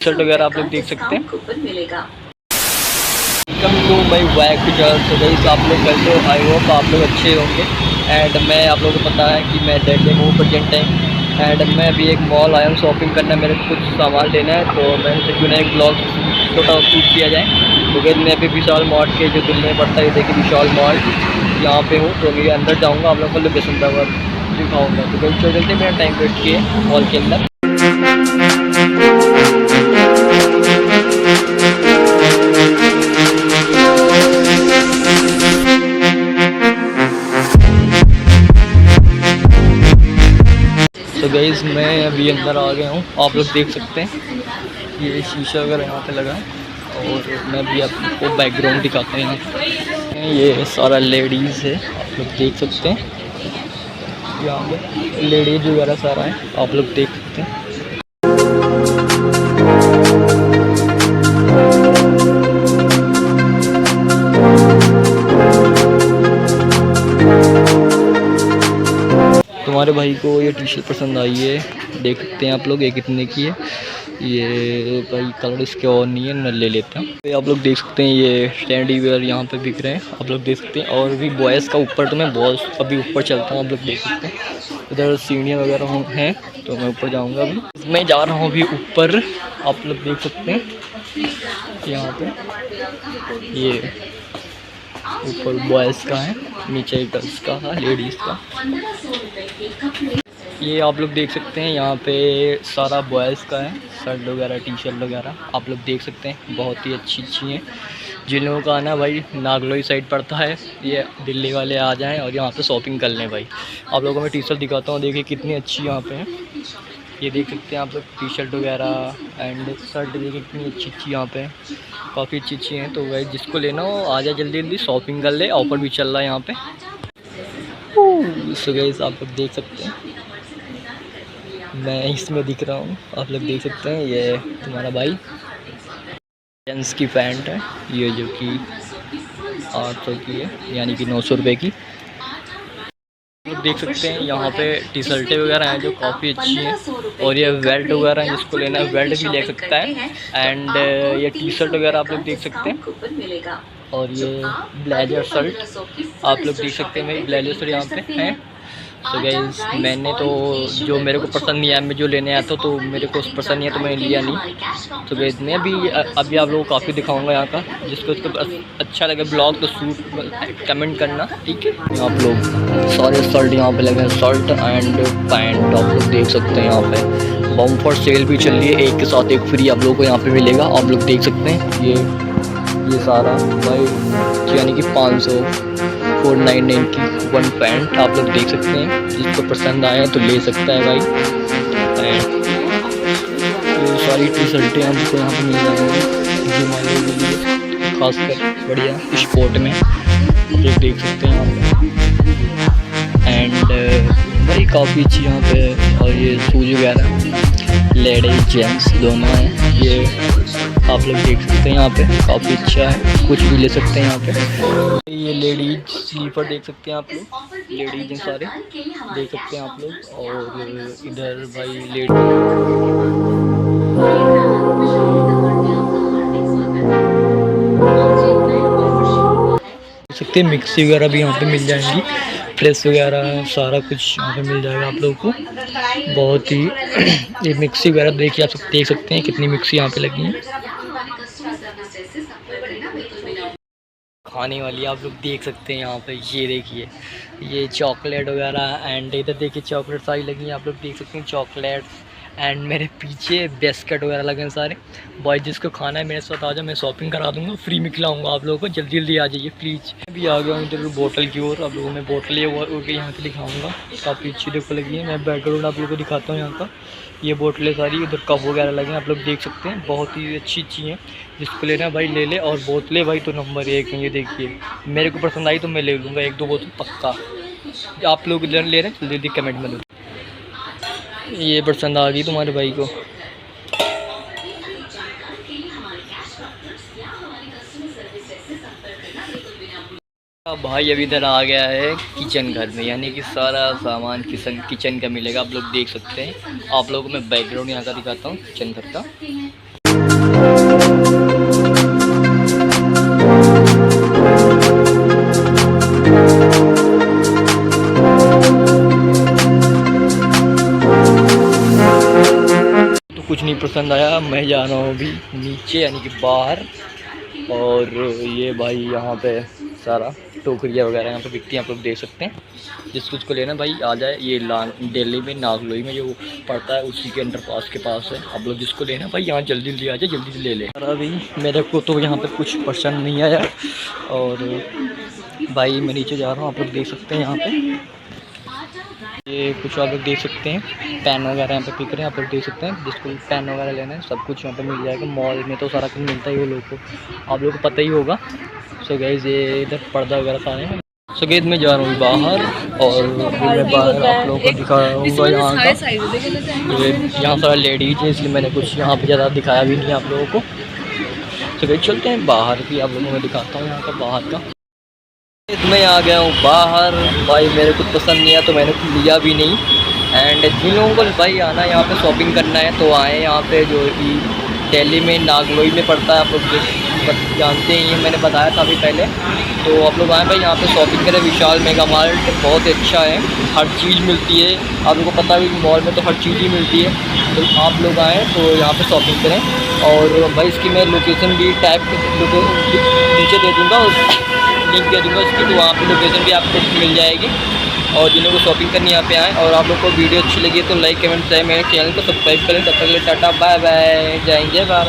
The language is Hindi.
शर्ट वगैरह आप लोग देख सकते हैं। Welcome to my back channel. तो गाइस आप लोग कैसे हो? आई होप आप लोग अच्छे होंगे। एंड मैं आप लोगों को पता है कि मैं दिल्ली में हूँ प्रेजेंट टाइम। एंड मैं अभी एक मॉल आया हूँ शॉपिंग करना, मेरे को कुछ सामान लेना है, तो मैंने सोचा क्यों ना एक ब्लॉग छोटा शूट किया जाए। तो गाइस मैं अभी विशाल मॉल के जो दिल्ली में पड़ता है, देखिए विशाल मॉल यहाँ पे हूँ। तो मैं अंदर जाऊँगा, आप लोगों को लोकेशन दिखाऊँगा। तो गाइस चलते मेरा टाइम वेस्ट किए मॉल के अंदर। तो गाइस मैं अभी अंदर आ गया हूँ, आप लोग देख सकते हैं ये शीशा वगैरह यहाँ पे लगा है। और मैं भी आपको बैकग्राउंड दिखाता हूँ। यहाँ ये सारा लेडीज़ है, आप लोग देख सकते हैं। यहाँ पे लेडीज वगैरह सारा है, आप लोग देख सकते हैं। तुम्हारे भाई को ये टी शर्ट पसंद आई है, देख सकते हैं आप लोग। ये कितने की है? ये भाई कलर इसके और नहीं है, मैं ले लेता हूँ। तो आप लोग देख सकते हैं ये स्टैंडी वेयर यहाँ पे बिक रहे हैं, आप लोग देख सकते हैं। और भी बॉयज़ का ऊपर, तो मैं बॉयज़ अभी ऊपर चलता हूँ, आप लोग देख सकते हैं। इधर सीढ़ियाँ वगैरह हैं, तो मैं ऊपर जाऊँगा। अभी मैं जा रहा हूँ अभी ऊपर, आप लोग देख सकते हैं। यहाँ पर ये ऊपर बॉयज़ का है, नीचे गर्ल्स का है, लेडीज़ का। ये आप लोग देख सकते हैं, यहाँ पे सारा बॉयज़ का है, शर्ट वगैरह टी शर्ट वगैरह आप लोग देख सकते हैं। बहुत ही अच्छी हैं। जिन लोगों का आना भाई नागलोई साइड पड़ता है, ये दिल्ली वाले आ जाएं और यहाँ पे शॉपिंग कर लें भाई। आप लोगों को मैं टी शर्ट दिखाता हूँ, देखिए कितनी अच्छी यहाँ पे है। ये देख सकते हैं आप लोग टी शर्ट वगैरह एंड शर्ट, देखिए कितनी अच्छी यहाँ पे काफ़ी अच्छी हैं। तो भाई जिसको लेना हो आ जाए, जल्दी जल्दी शॉपिंग कर ले, ऑफर भी चल रहा है यहाँ पे। सो गाइस आप लोग देख सकते हैं, मैं इसमें दिख रहा हूँ, आप लोग देख सकते हैं। ये तुम्हारा भाई जेंट्स की पैंट है, ये जो कि 800 की है, यानी कि 900 रुपये की। आप लोग देख सकते हैं यहाँ पे टी शर्टें वगैरह हैं जो काफ़ी अच्छी हैं। और ये बेल्ट वगैरह हैं, जिसको लेना है बेल्ट भी ले सकता है। एंड ये टी शर्ट वगैरह आप लोग देख सकते हैं। और ये ब्लेजर शर्ट आप लोग देख सकते हैं, मेरी ब्लेजर शर्ट यहाँ पे है। तो गाइस मैंने तो जो मेरे को पसंद नहीं आया, मैं जो लेने आया था तो मेरे को पसंद नहीं है, तो मैंने लिया नहीं। तो गाइस मैं अभी आप लोगों को काफ़ी दिखाऊंगा यहाँ का, जिसको इसको अच्छा लगे ब्लॉग तो शूट कमेंट करना, ठीक है। आप लोग सारे शर्ट यहाँ पे लगे हैं, शर्ट एंड पैंट आप लोग देख सकते हैं। यहाँ पे बम्पर सेल भी चल रही है, एक के साथ एक फ्री आप लोगों को यहाँ पे मिलेगा, आप लोग देख सकते हैं। ये सारा भाई यानी कि 499 की वन पैंट आप लोग देख सकते हैं। जिसको पसंद आया तो ले सकता है भाई। एंड ये सारी टी शर्टें हमको यहाँ पे मिल जाएंगी जिम वाले के लिए, खासकर बढ़िया स्पोर्ट में आप लोग देख सकते हैं यहाँ पे। एंड भाई काफ़ी अच्छी यहाँ पे। और ये शूज वगैरह लेडीज जेंट्स दोनों हैं, ये आप लोग देख सकते हैं। यहाँ पे काफ़ी अच्छा है, कुछ भी ले सकते हैं यहाँ पे। ये लेडीज स्लीपर देख सकते हैं आप लोग, लेडीज हैं सारे, देख सकते हैं आप लोग। और इधर भाई लेडीज देख सकते हैं। मिक्सी वगैरह भी यहाँ पे मिल जाएंगी, प्रेस वगैरह सारा कुछ यहाँ पे मिल जाएगा आप लोगों को। बहुत ही ये मिक्सी वगैरह देखिए, आप देख सकते हैं कितनी मिक्सी यहाँ पे लगी है खाने वाली, आप लोग देख सकते हैं यहाँ पे। ये देखिए ये चॉकलेट वगैरह, एंड इधर देखिए चॉकलेट सारी लगी हैं, आप लोग देख सकते हैं चॉकलेट्स। एंड मेरे पीछे बिस्किट वगैरह लगे हैं सारे। बॉय जिसको खाना है मेरे साथ आ जाओ, मैं शॉपिंग करा दूँगा, फ्री में खिलाऊँगा आप लोगों को, जल्दी जल्दी आ जाइए प्लीज़। अभी आ गया हूँ इधर बोतल की ओर, आप लोगों में बोतल है वो यहाँ की दिखाऊँगा, काफ़ी अच्छी देखो लगी है। मैं बैकग्राउंड आप लोगों को दिखाता हूँ यहाँ का। ये बोतलें सारी, इधर कप वगैरह लगे हैं, आप लोग देख सकते हैं, बहुत ही अच्छी हैं। जिसको लेना भाई ले ले। और बोतलें भाई तो नंबर 1 है, ये देखिए मेरे को पसंद आई तो मैं ले लूँगा 1-2 बोतल पक्का। आप लोग ले रहे हैं जल्दी जल्दी कमेंट में दो। ये पसंद आ गई तुम्हारे भाई को। भाई अभी इधर आ गया है किचन घर में, यानी कि सारा सामान किचन का मिलेगा, आप लोग देख सकते हैं। आप लोगों को मैं बैकग्राउंड यहाँ का दिखाता हूँ किचन घर का। पसंद आया। मैं जा रहा हूँ अभी नीचे यानी कि बाहर। और ये भाई यहाँ पे सारा टोकरियाँ वगैरह यहाँ पे बिकती हैं, आप लोग देख सकते हैं। जिसको लेना भाई आ जाए। ये दिल्ली में नागलोई में जो पड़ता है उसी के अंडर पास के पास है। आप लोग जिसको लेना भाई यहाँ जल्दी जल्दी आ जाए, जल्दी से ले लें। और अभी मेरे को तो यहाँ पे कुछ पसंद नहीं आया और भाई मैं नीचे जा रहा हूँ। आप लोग देख सकते हैं यहाँ पे ये कुछ आप लोग देख सकते हैं पेन वगैरह यहाँ पे बिक रहे हैं। आप लोग देख सकते हैं जिसको पेन वगैरह लेना है सब कुछ यहाँ पे मिल जाएगा। मॉल में तो सारा कुछ मिलता ही है लोगों को, आप लोगों को पता ही होगा। सो गाइस ये इधर पर्दा वगैरह सारे हैं। सो गाइस मैं जा रहा हूँ बाहर और मैं बाहर आप लोगों को दिखा रहा हूँ यहाँ का। यहाँ सारा लेडीज है इसलिए मैंने कुछ यहाँ पे ज़्यादा दिखाया भी नहीं आप लोगों को। तो गाइस चलते हैं बाहर भी, आप लोगों को दिखाता हूँ यहाँ का बाहर का। मैं आ गया हूँ बाहर भाई, मेरे को पसंद नहीं आया तो मैंने कुछ लिया भी नहीं। एंड जिन लोगों को भाई आना यहाँ पे शॉपिंग करना है तो आए यहाँ पे, जो कि दिल्ली में नागलोई में पड़ता है। आप लोग जानते ही हैं, मैंने बताया था अभी पहले। तो आप लोग आए भाई यहाँ पे शॉपिंग करें। विशाल मेगा मार्ट बहुत अच्छा है, हर चीज़ मिलती है। आप लोगों को पता है मॉल में तो हर चीज़ ही मिलती है। तो आप लोग आएँ तो यहाँ पे शॉपिंग करें। और भाई इसकी मैं लोकेशन भी नीचे दे दूँगा, लिंक दे दूँगा उसकी, तो वहाँ पे लोकेशन भी आपको मिल जाएगी। और जिन लोगों को शॉपिंग करनी यहाँ पे आएँ। और आप लोग को वीडियो अच्छी लगी तो लाइक कमेंट शेयर, मेरे चैनल को सब्सक्राइब करें। तब तक के लिए टाटा बाय बाय, जय हिंद जय भारत।